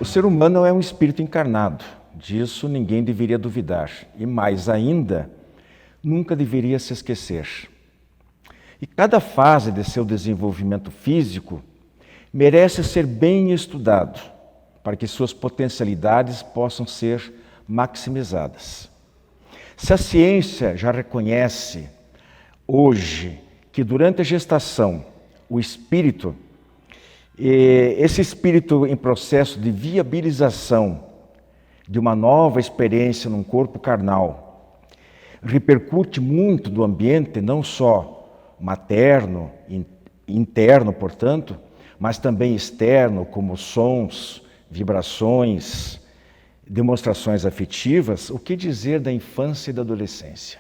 ser humano é um espírito encarnado, disso ninguém deveria duvidar, e mais ainda, nunca deveria se esquecer. E cada fase de seu desenvolvimento físico merece ser bem estudado, para que suas potencialidades possam ser maximizadas. Se a ciência já reconhece hoje que durante a gestação o espírito, esse espírito em processo de viabilização de uma nova experiência num corpo carnal, repercute muito do ambiente, não só materno, interno, portanto, mas também externo, como sons, vibrações, demonstrações afetivas. O que dizer da infância e da adolescência?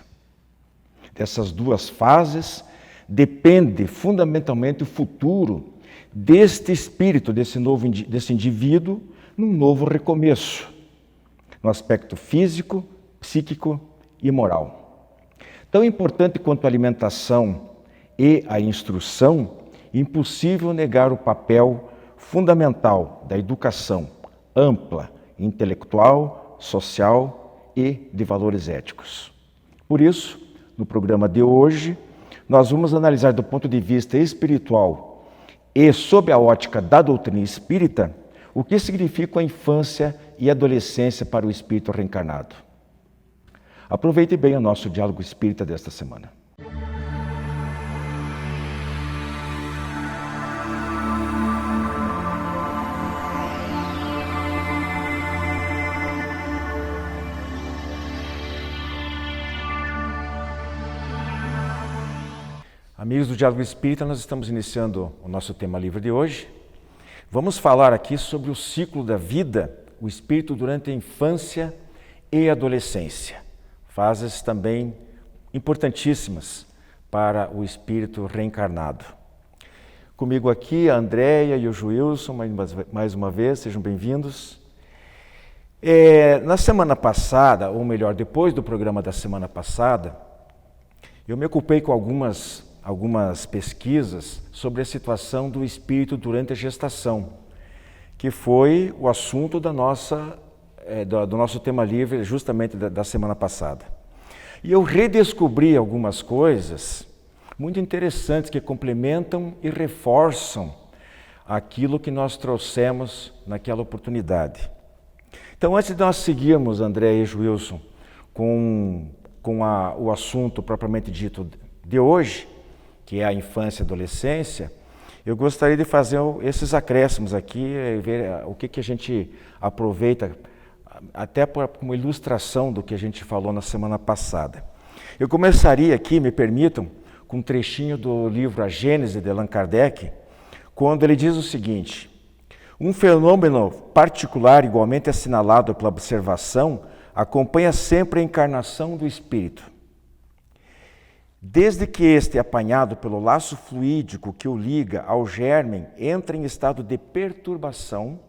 Dessas duas fases depende fundamentalmente o futuro deste espírito, desse indivíduo, num novo recomeço, no aspecto físico, psíquico e moral. Tão importante quanto a alimentação e a instrução, impossível negar o papel fundamental da educação ampla, intelectual, social e de valores éticos. Por isso, no programa de hoje, nós vamos analisar do ponto de vista espiritual e sob a ótica da doutrina espírita, o que significa a infância e a adolescência para o espírito reencarnado. Aproveite bem o nosso diálogo espírita desta semana. Amigos do Diálogo Espírita, nós estamos iniciando o nosso tema livre de hoje. Vamos falar aqui sobre o ciclo da vida, o espírito durante a infância e adolescência. Fases também importantíssimas para o espírito reencarnado. Comigo aqui a Andréia e o Joilson, mais uma vez, sejam bem-vindos. Na semana passada, ou melhor, depois do programa da semana passada, eu me ocupei com algumas pesquisas sobre a situação do espírito durante a gestação, que foi o assunto do nosso tema livre justamente da semana passada. E eu redescobri algumas coisas muito interessantes que complementam e reforçam aquilo que nós trouxemos naquela oportunidade. Então, antes de nós seguirmos, André e Wilson, com o assunto propriamente dito de hoje, que é a infância e adolescência, eu gostaria de fazer esses acréscimos aqui e ver o que a gente aproveita, até como ilustração do que a gente falou na semana passada. Eu começaria aqui, me permitam, com um trechinho do livro A Gênese, de Allan Kardec, quando ele diz o seguinte: um fenômeno particular, igualmente assinalado pela observação, acompanha sempre a encarnação do espírito. Desde que este, apanhado pelo laço fluídico que o liga ao germe, entra em estado de perturbação,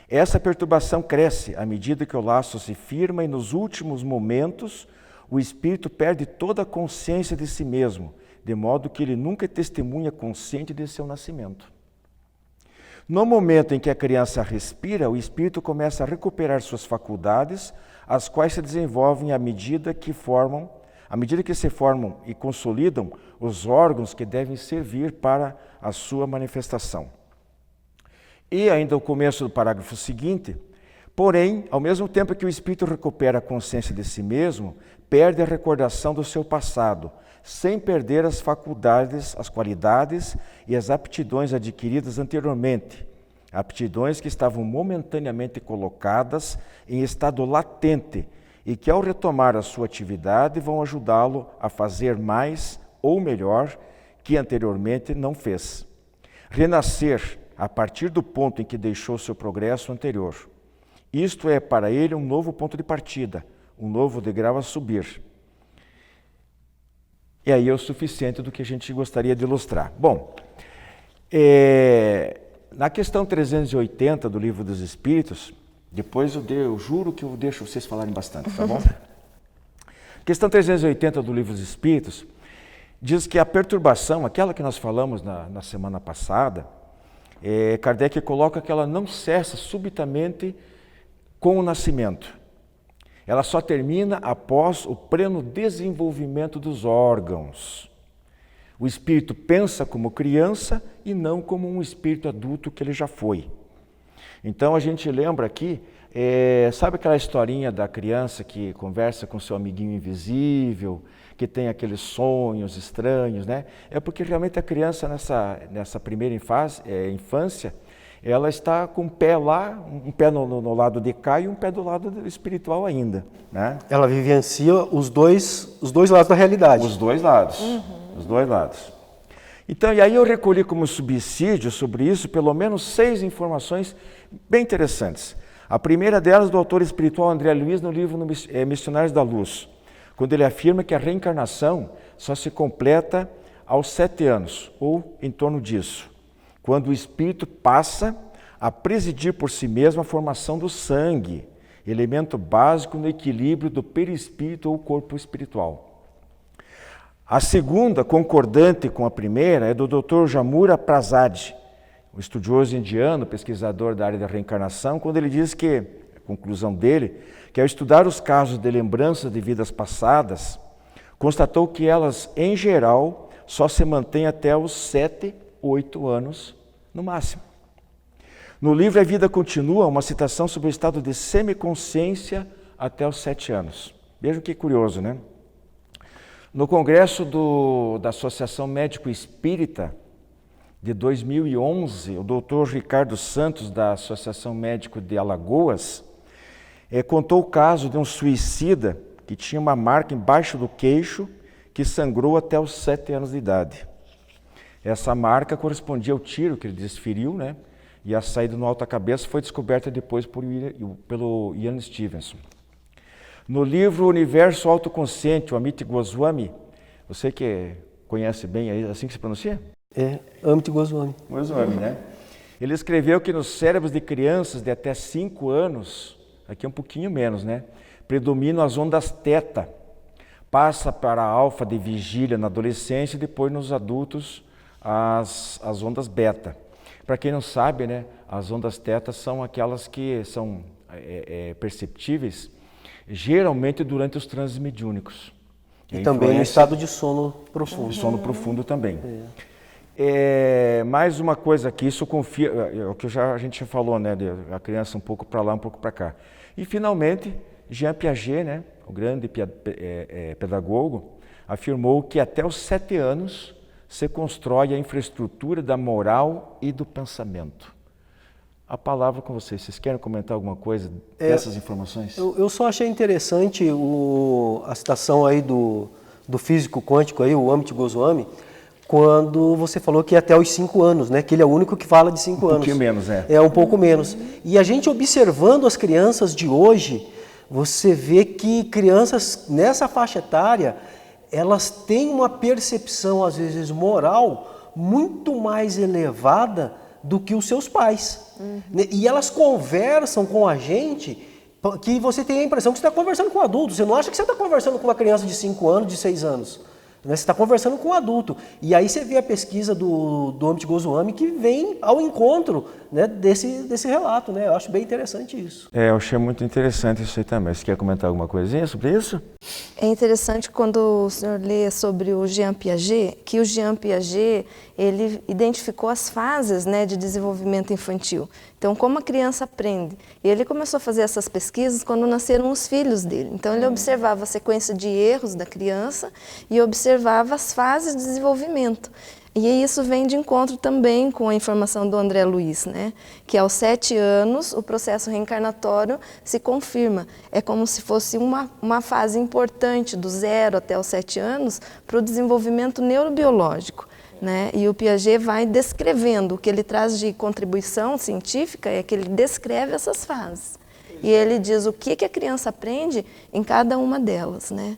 essa perturbação cresce à medida que o laço se firma e nos últimos momentos o espírito perde toda a consciência de si mesmo, de modo que ele nunca é testemunha consciente de seu nascimento. No momento em que a criança respira, o espírito começa a recuperar suas faculdades, as quais se desenvolvem à medida que se formam e consolidam os órgãos que devem servir para a sua manifestação. E ainda o começo do parágrafo seguinte: porém, ao mesmo tempo que o espírito recupera a consciência de si mesmo, perde a recordação do seu passado, sem perder as faculdades, as qualidades e as aptidões adquiridas anteriormente, aptidões que estavam momentaneamente colocadas em estado latente, e que ao retomar a sua atividade vão ajudá-lo a fazer mais ou melhor que anteriormente não fez. Renascer a partir do ponto em que deixou seu progresso anterior. Isto é para ele um novo ponto de partida, um novo degrau a subir. E aí é o suficiente do que a gente gostaria de ilustrar. Bom, na questão 380 do Livro dos Espíritos, depois eu juro que eu deixo vocês falarem bastante, tá bom? Questão 380 do Livro dos Espíritos diz que a perturbação, aquela que nós falamos na semana passada, Kardec coloca que ela não cessa subitamente com o nascimento. Ela só termina após o pleno desenvolvimento dos órgãos. O espírito pensa como criança e não como um espírito adulto que ele já foi. Então a gente lembra aqui, sabe aquela historinha da criança que conversa com seu amiguinho invisível, que tem aqueles sonhos estranhos, né? É porque realmente a criança nessa primeira infância, ela está com um pé lá, um pé no lado de cá e um pé do lado espiritual ainda, né? Ela vivencia os dois lados da realidade. Os dois lados, os dois lados. Então, e aí eu recolhi como subsídio sobre isso pelo menos 6 informações bem interessantes. A primeira delas do autor espiritual André Luiz no livro Missionários da Luz, quando ele afirma que a reencarnação só se completa aos 7 anos, ou em torno disso, quando o espírito passa a presidir por si mesmo a formação do sangue, elemento básico no equilíbrio do perispírito ou corpo espiritual. A segunda, concordante com a primeira, é do Dr. Jamura Prasad, um estudioso indiano, pesquisador da área da reencarnação, quando ele diz que, a conclusão dele, que ao estudar os casos de lembranças de vidas passadas, constatou que elas, em geral, só se mantêm até os 7, 8 anos no máximo. No livro A Vida Continua, uma citação sobre o estado de semiconsciência até os 7 anos. Vejam que curioso, né? No congresso da Associação Médico Espírita de 2011, o doutor Ricardo Santos, da Associação Médico de Alagoas, contou o caso de um suicida que tinha uma marca embaixo do queixo que sangrou até os 7 anos de idade. Essa marca correspondia ao tiro que ele desferiu, né? E a saída no alta-cabeça foi descoberta depois pelo Ian Stevenson. No livro Universo Autoconsciente, o Amit Goswami, você que conhece bem, é assim que se pronuncia? Amit Goswami. Goswami, né? Ele escreveu que nos cérebros de crianças de até 5 anos, aqui é um pouquinho menos, né? Predominam as ondas teta, passa para a alfa de vigília na adolescência e depois nos adultos as ondas beta. Para quem não sabe, né, as ondas teta são aquelas que são perceptíveis geralmente durante os transes mediúnicos. E também no estado de sono profundo. De sono profundo também. Mais uma coisa aqui, isso confia, é o que a gente já falou, né, a criança um pouco para lá, um pouco para cá. E finalmente, Jean Piaget, né, o grande pedagogo, afirmou que até os 7 anos se constrói a infraestrutura da moral e do pensamento. A palavra com vocês. Vocês querem comentar alguma coisa dessas informações? Eu só achei interessante a citação aí do físico quântico, aí, o Amit Goswami, quando você falou que até os 5 anos, né? Que ele é o único que fala de 5 anos. Um pouquinho menos, É um pouco menos. E a gente observando as crianças de hoje, você vê que crianças nessa faixa etária, elas têm uma percepção, às vezes, moral muito mais elevada do que os seus pais. E elas conversam com a gente que você tem a impressão que você está conversando com um adulto. Você não acha que você está conversando com uma criança de 5 anos, de 6 anos. Você está conversando com um adulto. E aí você vê a pesquisa do Amit Goswami que vem ao encontro, né, desse relato. Né? Eu acho bem interessante isso. Eu achei muito interessante isso aí também. Você quer comentar alguma coisinha sobre isso? É interessante quando o senhor lê sobre o Jean Piaget, que o Jean Piaget, ele identificou as fases, né, de desenvolvimento infantil. Então, como a criança aprende? E ele começou a fazer essas pesquisas quando nasceram os filhos dele. Então, ele observava a sequência de erros da criança e observava as fases de desenvolvimento. E isso vem de encontro também com a informação do André Luiz, né? Que aos 7 anos o processo reencarnatório se confirma. É como se fosse uma fase importante do 0 até os 7 anos para o desenvolvimento neurobiológico. Né? E o Piaget vai descrevendo, o que ele traz de contribuição científica é que ele descreve essas fases. E ele diz o que a criança aprende em cada uma delas, né?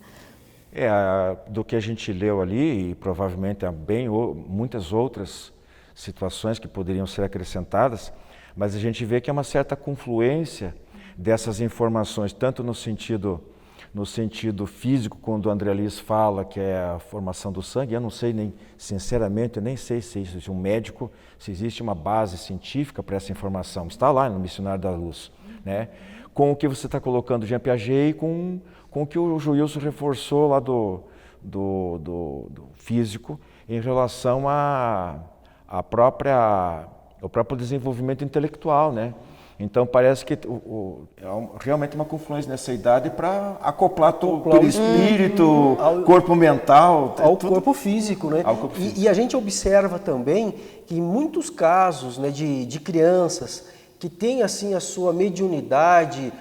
Do que a gente leu ali, e provavelmente há muitas outras situações que poderiam ser acrescentadas, mas a gente vê que é uma certa confluência dessas informações, tanto no sentido no sentido físico, quando o André Luiz fala que é a formação do sangue. Eu não sei nem, sinceramente, eu nem sei se existe um médico, se existe uma base científica para essa informação. Está lá no Missionário da Luz, né? Com o que você está colocando Jean Piaget e com o que o Joilson reforçou lá do físico em relação ao próprio desenvolvimento intelectual, né? Então parece que realmente uma confluência nessa idade para acoplar o perispírito, corpo mental, ao corpo físico, né? Corpo físico. E a gente observa também que em muitos casos, né, de crianças que têm assim a sua mediunidade,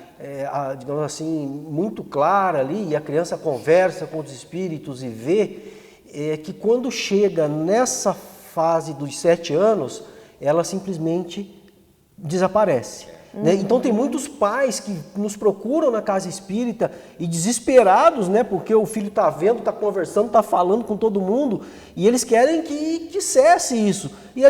digamos assim, muito clara ali, e a criança conversa com os espíritos e vê, que quando chega nessa fase dos 7 anos, ela simplesmente desaparece. Né? Então tem muitos pais que nos procuram na casa espírita e desesperados, né? Porque o filho está vendo, está conversando, está falando com todo mundo e eles querem que cesse isso. E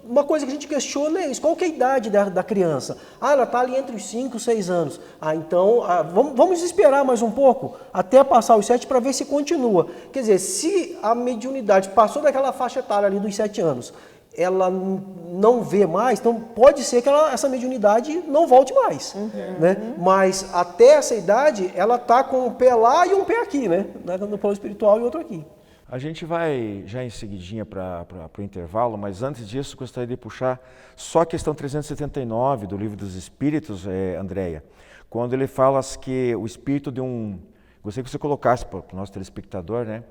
uma coisa que a gente questiona é isso: qual que é a idade da criança? Ela está ali entre os 5 e 6 anos. Então vamos esperar mais um pouco até passar os 7 para ver se continua. Quer dizer, se a mediunidade passou daquela faixa etária ali dos 7 anos, ela não vê mais, então pode ser que essa mediunidade não volte mais, né? Mas até essa idade ela está com um pé lá e um pé aqui, né? No plano espiritual e outro aqui. A gente vai já em seguidinha para o intervalo, mas antes disso gostaria de puxar só a questão 379 do Livro dos Espíritos, Andréia, quando ele fala que o espírito de gostaria que você colocasse para o nosso telespectador, né?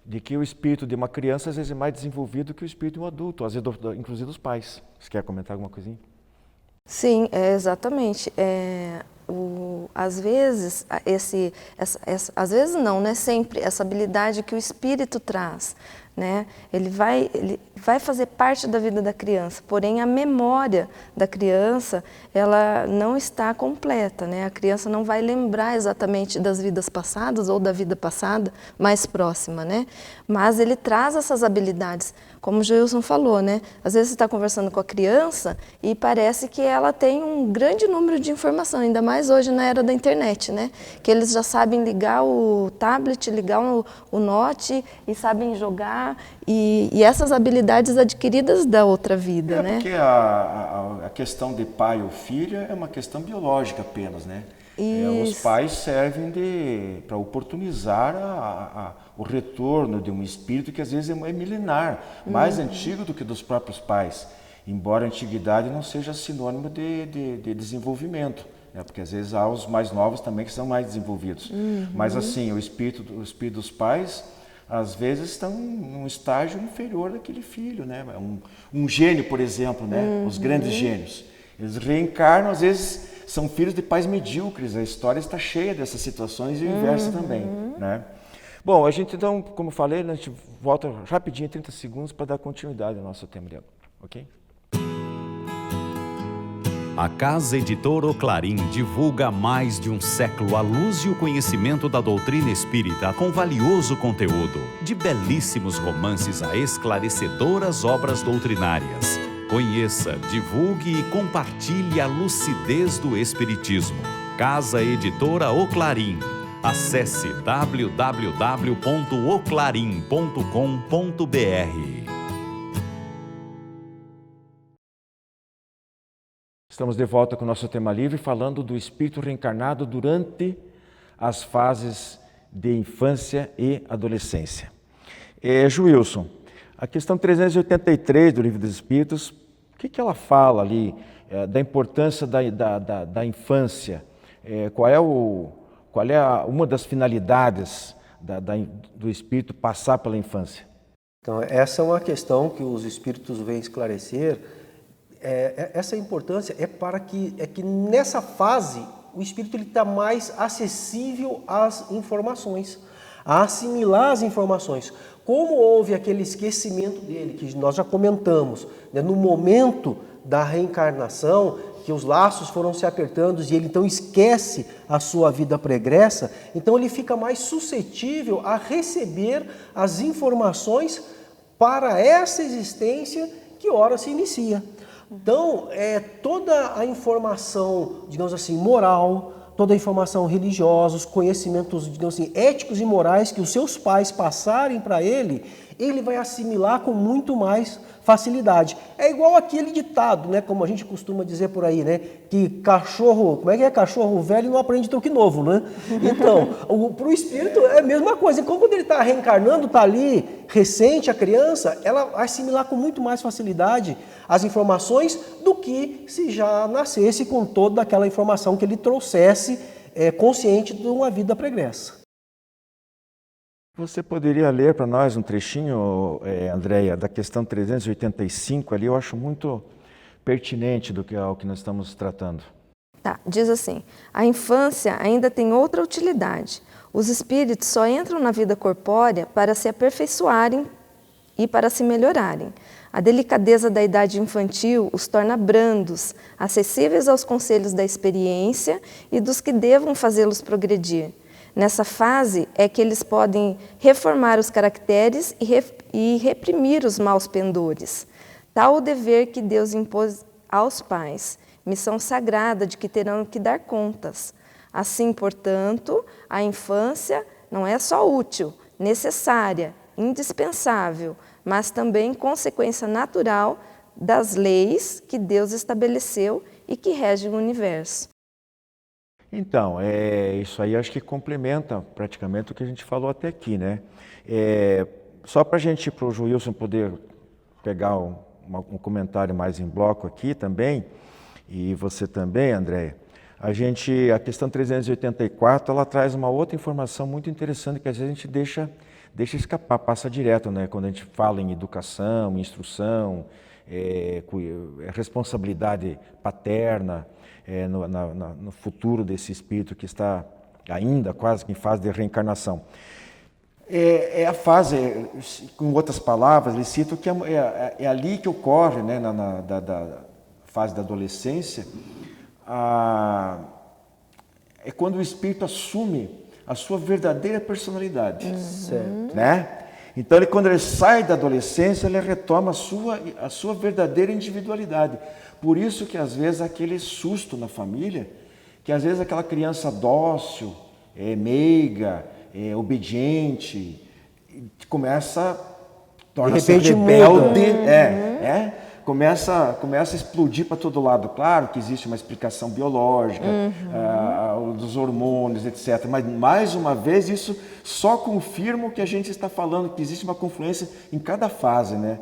De que o espírito de uma criança às vezes é mais desenvolvido que o espírito de um adulto, às vezes inclusive dos pais. Você quer comentar alguma coisinha? Sim, exatamente. Às vezes, às vezes não, né? Sempre essa habilidade que o espírito traz, né? Ele vai fazer parte da vida da criança, porém a memória da criança, ela não está completa, né? A criança não vai lembrar exatamente das vidas passadas ou da vida passada mais próxima, né? Mas ele traz essas habilidades, como o Joilson falou, né? Às vezes você está conversando com a criança e parece que ela tem um grande número de informação, ainda mais hoje na era da internet, né? Que eles já sabem ligar o tablet, ligar o note e sabem jogar, e essas habilidades adquiridas da outra vida, né? Porque a questão de pai ou filha é uma questão biológica apenas, né? Os pais servem para oportunizar o retorno de um espírito que às vezes é milenar, mais antigo do que dos próprios pais, embora a antiguidade não seja sinônimo de desenvolvimento, né? Porque às vezes há os mais novos também que são mais desenvolvidos. Mas assim, o espírito dos pais às vezes estão num estágio inferior daquele filho, né? Um gênio, por exemplo, né? Os grandes gênios, eles reencarnam, às vezes são filhos de pais medíocres. A história está cheia dessas situações e o inverso também, né? Bom, a gente então, como eu falei, a gente volta rapidinho, 30 segundos, para dar continuidade ao nosso tema de agora, ok? A Casa Editora Oclarim divulga há mais de um século a luz e o conhecimento da doutrina espírita com valioso conteúdo, de belíssimos romances a esclarecedoras obras doutrinárias. Conheça, divulgue e compartilhe a lucidez do Espiritismo. Casa Editora Oclarim. Acesse www.oclarim.com.br. Estamos de volta com o nosso tema livre, falando do espírito reencarnado durante as fases de infância e adolescência. Joilson, a questão 383 do Livro dos Espíritos, o que ela fala ali da importância da infância? Qual é uma das finalidades do espírito passar pela infância? Então, essa é uma questão que os espíritos vêm esclarecer. Essa importância é que nessa fase o espírito está mais acessível às informações, a assimilar as informações. Como houve aquele esquecimento dele, que nós já comentamos, né, no momento da reencarnação, que os laços foram se apertando e ele então esquece a sua vida pregressa, então ele fica mais suscetível a receber as informações para essa existência que ora se inicia. Então, toda a informação, digamos assim, moral, toda a informação religiosa, os conhecimentos, digamos assim, éticos e morais que os seus pais passarem para ele vai assimilar com muito mais facilidade. É igual aquele ditado, né, como a gente costuma dizer por aí, né, que cachorro, como é que é? Cachorro velho não aprende truque novo, né? Então, para o espírito é a mesma coisa. Então, quando ele está reencarnando, está ali, recente, a criança, ela vai assimilar com muito mais facilidade as informações do que se já nascesse com toda aquela informação que ele trouxesse consciente de uma vida pregressa. Você poderia ler para nós um trechinho, Andréia, da questão 385 ali? Eu acho muito pertinente ao que nós estamos tratando. Tá, diz assim: a infância ainda tem outra utilidade. Os espíritos só entram na vida corpórea para se aperfeiçoarem e para se melhorarem. A delicadeza da idade infantil os torna brandos, acessíveis aos conselhos da experiência e dos que devam fazê-los progredir. Nessa fase é que eles podem reformar os caracteres e reprimir os maus pendores. Tal o dever que Deus impôs aos pais, missão sagrada de que terão que dar contas. Assim, portanto, a infância não é só útil, necessária, indispensável, mas também consequência natural das leis que Deus estabeleceu e que regem o universo. Então, isso aí acho que complementa praticamente o que a gente falou até aqui, né? Só para o Joilson poder pegar um comentário mais em bloco aqui também, e você também, Andréia, a questão 384, ela traz uma outra informação muito interessante que às vezes a gente deixa escapar, passa direto, né? Quando a gente fala em educação, instrução, responsabilidade paterna, no futuro desse espírito que está ainda quase que em fase de reencarnação. É a fase, com outras palavras, ele cita que é ali que ocorre, né, da fase da adolescência, é quando o espírito assume a sua verdadeira personalidade. Certo. Né? Então, quando ele sai da adolescência, ele retoma a sua verdadeira individualidade. Por isso que, às vezes, aquele susto na família, que às vezes aquela criança dócil, meiga, obediente, torna-se rebelde, começa a explodir para todo lado. Claro que existe uma explicação biológica, dos hormônios, etc. Mas, mais uma vez, isso só confirma o que a gente está falando, que existe uma confluência em cada fase, né?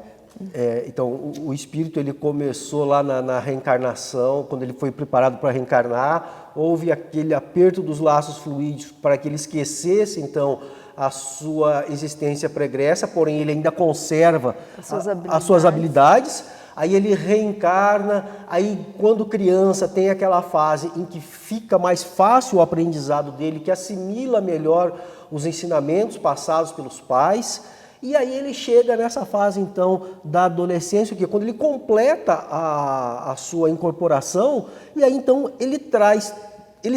Então, o espírito ele começou lá na reencarnação, quando ele foi preparado para reencarnar, houve aquele aperto dos laços fluídicos para que ele esquecesse, então, a sua existência pregressa, porém ele ainda conserva as suas habilidades. Aí ele reencarna, aí quando criança tem aquela fase em que fica mais fácil o aprendizado dele, que assimila melhor os ensinamentos passados pelos pais. E aí ele chega nessa fase, então, da adolescência, que é quando ele completa a sua incorporação, e aí, então, ele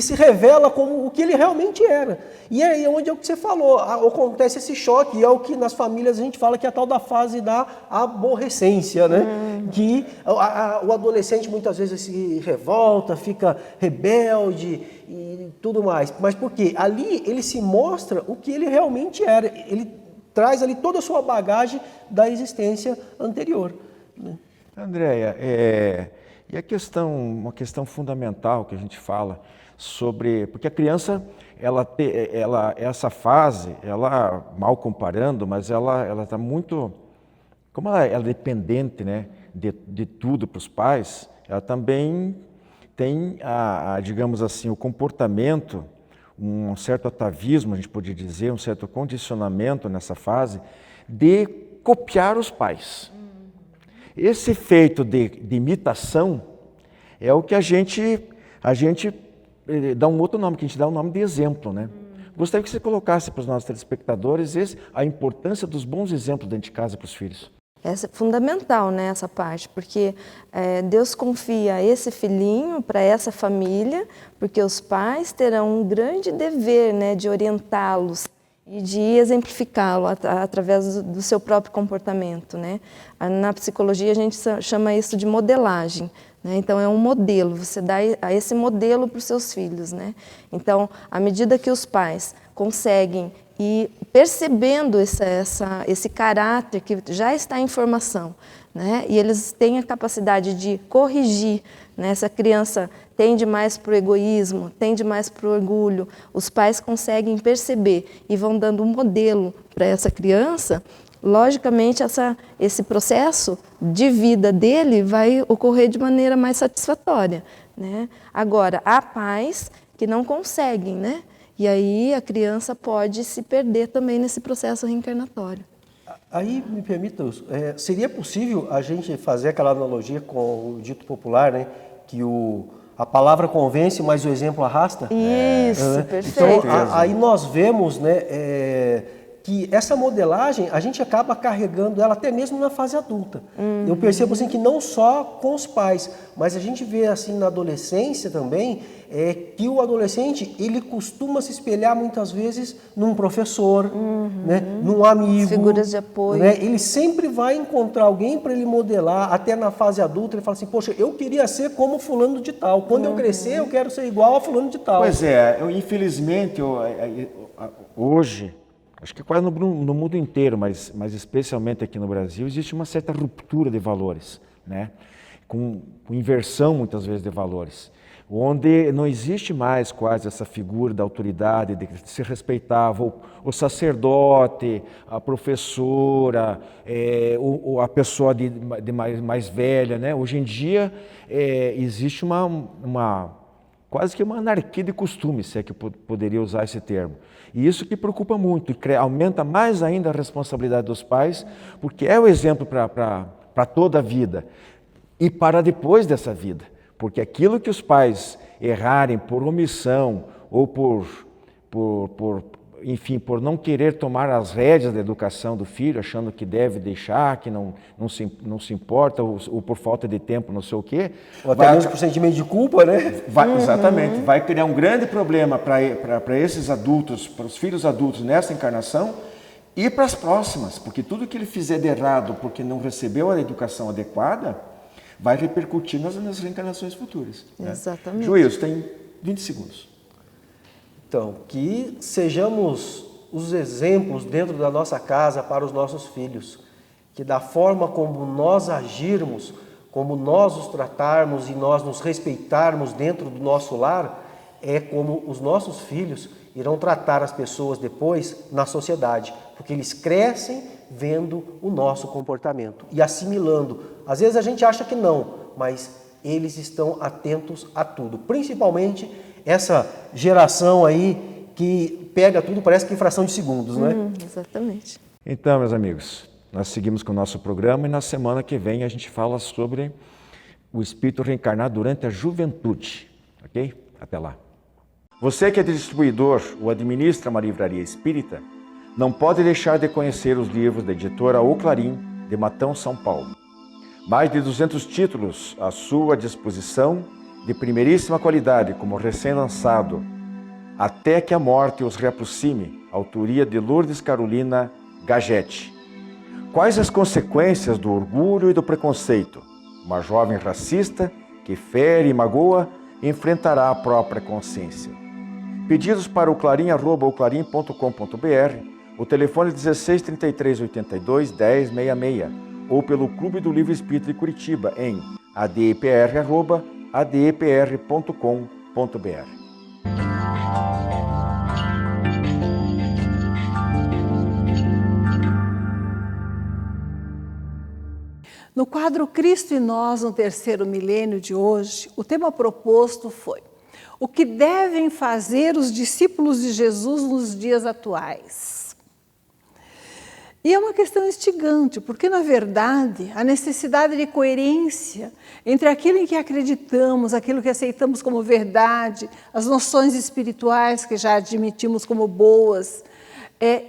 se revela como o que ele realmente era. E aí é onde é o que você falou, acontece esse choque, e é o que nas famílias a gente fala que é a tal da fase da aborrecência, né? Que o adolescente muitas vezes se revolta, fica rebelde e tudo mais. Mas por quê? Ali ele se mostra o que ele realmente era, ele traz ali toda a sua bagagem da existência anterior. Né? Andréia, e uma questão fundamental que a gente fala sobre, porque a criança, essa fase, ela, mal comparando, mas ela está muito, como ela é dependente, né, de tudo para os pais, ela também tem, digamos assim, o comportamento, um certo atavismo, a gente poderia dizer, um certo condicionamento nessa fase, de copiar os pais. Esse efeito de imitação é o que a gente dá um outro nome, que a gente dá o nome de exemplo, né? Gostaria que você colocasse para os nossos telespectadores a importância dos bons exemplos dentro de casa para os filhos. Essa é fundamental, né, essa parte, porque Deus confia esse filhinho para essa família, porque os pais terão um grande dever, né, de orientá-los e de exemplificá-lo através do seu próprio comportamento, né? Na psicologia a gente chama isso de modelagem. né? Então, é um modelo, você dá esse modelo para os seus filhos, né? Então, à medida que os pais conseguem ir percebendo esse caráter que já está em formação, né? E eles têm a capacidade de corrigir, né? Essa criança tende mais para o egoísmo, tende mais para o orgulho, os pais conseguem perceber e vão dando um modelo para essa criança. Logicamente, esse processo de vida dele vai ocorrer de maneira mais satisfatória, né? Agora, há pais que não conseguem, né? E aí a criança pode se perder também nesse processo reencarnatório. Aí, me permita, seria possível a gente fazer aquela analogia com o dito popular, né? Que a palavra convence, mas o exemplo arrasta? Isso, perfeito. Então, aí nós vemos, né, que essa modelagem, a gente acaba carregando ela até mesmo na fase adulta. Eu percebo assim que não só com os pais, mas a gente vê assim na adolescência também, que o adolescente, ele costuma se espelhar muitas vezes num professor, né, num amigo. Figuras de apoio. Né? Ele sempre vai encontrar alguém para ele modelar, até na fase adulta, ele fala assim, poxa, eu queria ser como fulano de tal. Quando eu crescer, eu quero ser igual a fulano de tal. Pois é, infelizmente, hoje, acho que quase no mundo inteiro, mas especialmente aqui no Brasil, existe uma certa ruptura de valores, né? Com inversão, muitas vezes, de valores, onde não existe mais quase essa figura da autoridade, de que se respeitava o sacerdote, a professora, a pessoa de mais velha, né? Hoje em dia existe quase que uma anarquia de costumes, se é que eu poderia usar esse termo. E isso que preocupa muito, e aumenta mais ainda a responsabilidade dos pais, porque é o exemplo para toda a vida e para depois dessa vida. Porque aquilo que os pais errarem por omissão ou enfim, por não querer tomar as rédeas da educação do filho, achando que deve deixar, que não se importa, ou por falta de tempo, não sei o quê. Ou até mesmo por sentimento de culpa, né? Exatamente. Vai criar um grande problema para esses adultos, para os filhos adultos nessa encarnação e para as próximas, porque tudo que ele fizer de errado porque não recebeu a educação adequada, vai repercutir nas reencarnações futuras. Exatamente. Né? Juízo, tem 20 segundos. Então, que sejamos os exemplos dentro da nossa casa para os nossos filhos, que da forma como nós agirmos, como nós os tratarmos e nós nos respeitarmos dentro do nosso lar, é como os nossos filhos irão tratar as pessoas depois na sociedade, porque eles crescem vendo o nosso comportamento e assimilando. Às vezes a gente acha que não, mas eles estão atentos a tudo, principalmente essa geração aí que pega tudo, parece que em fração de segundos, né? Exatamente. Então, meus amigos, nós seguimos com o nosso programa e na semana que vem a gente fala sobre o espírito reencarnado durante a juventude, ok? Até lá. Você que é distribuidor ou administra uma livraria espírita, não pode deixar de conhecer os livros da editora O Clarim, de Matão, São Paulo. Mais de 200 títulos à sua disposição, de primeiríssima qualidade, como recém-lançado, Até que a Morte os Reaproxime, autoria de Lourdes Carolina Gagete. Quais as consequências do orgulho e do preconceito? Uma jovem racista que fere e magoa enfrentará a própria consciência. Pedidos para o clarim@oclarim.com.br, o telefone 16 33 82 10 66 ou pelo Clube do Livro Espírita de Curitiba em adepr@adepr.com.br. No quadro Cristo e Nós no Terceiro Milênio de hoje, o tema proposto foi: o que devem fazer os discípulos de Jesus nos dias atuais? E é uma questão instigante, porque, na verdade, a necessidade de coerência entre aquilo em que acreditamos, aquilo que aceitamos como verdade, as noções espirituais que já admitimos como boas,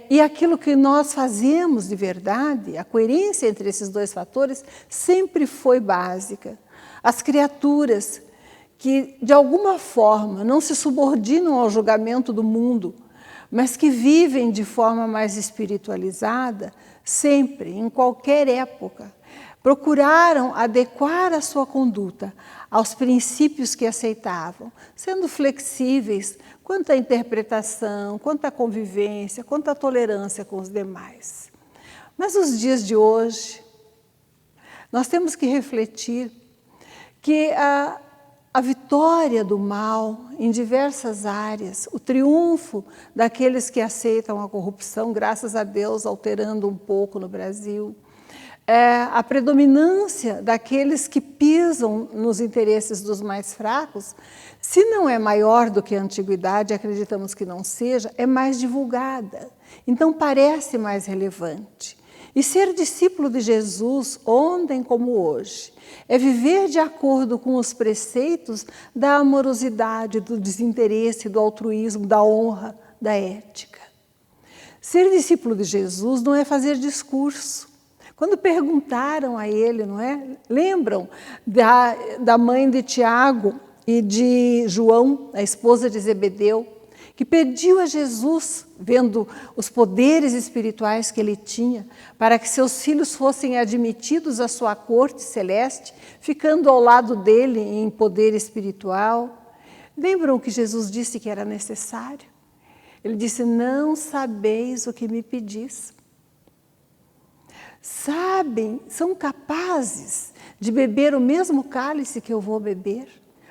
e aquilo que nós fazemos de verdade, a coerência entre esses dois fatores sempre foi básica. As criaturas que, de alguma forma, não se subordinam ao julgamento do mundo, mas que vivem de forma mais espiritualizada, sempre, em qualquer época, procuraram adequar a sua conduta aos princípios que aceitavam, sendo flexíveis quanto à interpretação, quanto à convivência, quanto à tolerância com os demais. Mas nos dias de hoje, nós temos que refletir que a vitória do mal em diversas áreas, o triunfo daqueles que aceitam a corrupção, graças a Deus alterando um pouco no Brasil, a predominância daqueles que pisam nos interesses dos mais fracos, se não é maior do que a antiguidade, acreditamos que não seja, é mais divulgada. Então parece mais relevante. E ser discípulo de Jesus, ontem como hoje, é viver de acordo com os preceitos da amorosidade, do desinteresse, do altruísmo, da honra, da ética. Ser discípulo de Jesus não é fazer discurso. Quando perguntaram a ele, não é? Lembram da mãe de Tiago e de João, a esposa de Zebedeu, que pediu a Jesus, vendo os poderes espirituais que ele tinha, para que seus filhos fossem admitidos à sua corte celeste, ficando ao lado dele em poder espiritual. Lembram que Jesus disse que era necessário? Ele disse: não sabeis o que me pedis. Sabem, são capazes de beber o mesmo cálice que eu vou beber,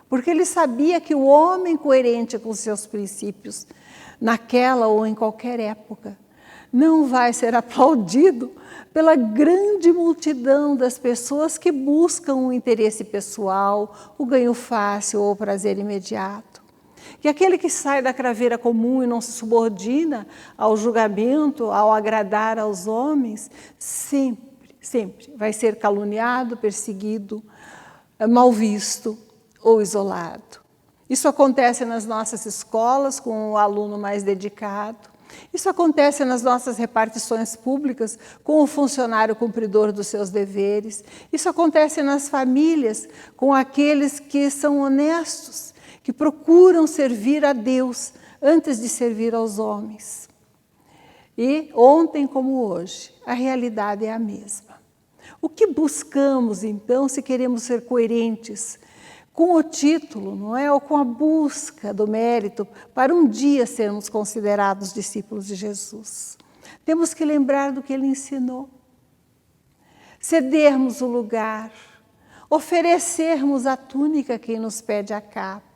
porque ele sabia que o homem coerente com seus princípios, naquela ou em qualquer época, não vai ser aplaudido pela grande multidão das pessoas que buscam o interesse pessoal, o ganho fácil ou o prazer imediato. Que aquele que sai da craveira comum e não se subordina ao julgamento, ao agradar aos homens, sempre vai ser caluniado, perseguido, mal visto ou isolado. Isso acontece nas nossas escolas com o aluno mais dedicado. Isso acontece nas nossas repartições públicas com o funcionário cumpridor dos seus deveres. Isso acontece nas famílias com aqueles que são honestos, que procuram servir a Deus antes de servir aos homens. E ontem como hoje, a realidade é a mesma. O que buscamos então se queremos ser coerentes com o título, não é? Ou com a busca do mérito para um dia sermos considerados discípulos de Jesus? Temos que lembrar do que ele ensinou. Cedermos o lugar, oferecermos a túnica a quem nos pede a capa,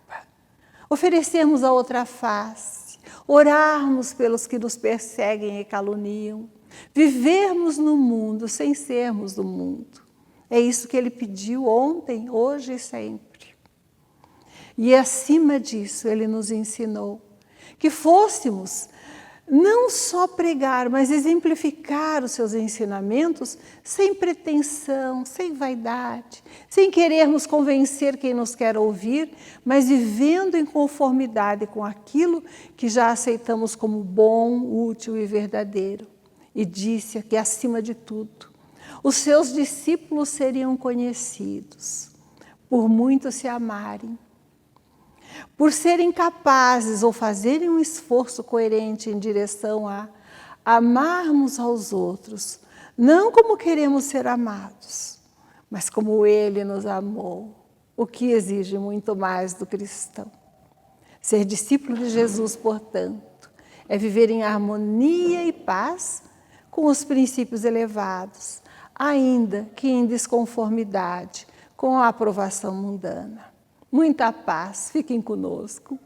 oferecermos a outra face, orarmos pelos que nos perseguem e caluniam, vivermos no mundo sem sermos do mundo. É isso que ele pediu ontem, hoje e sempre. E acima disso, ele nos ensinou que fôssemos não só pregar, mas exemplificar os seus ensinamentos sem pretensão, sem vaidade, sem querermos convencer quem nos quer ouvir, mas vivendo em conformidade com aquilo que já aceitamos como bom, útil e verdadeiro. E disse que, acima de tudo, os seus discípulos seriam conhecidos por muito se amarem, por serem capazes ou fazerem um esforço coerente em direção a amarmos aos outros, não como queremos ser amados, mas como ele nos amou, o que exige muito mais do cristão. Ser discípulo de Jesus, portanto, é viver em harmonia e paz com os princípios elevados, ainda que em desconformidade com a aprovação mundana. Muita paz, fiquem conosco.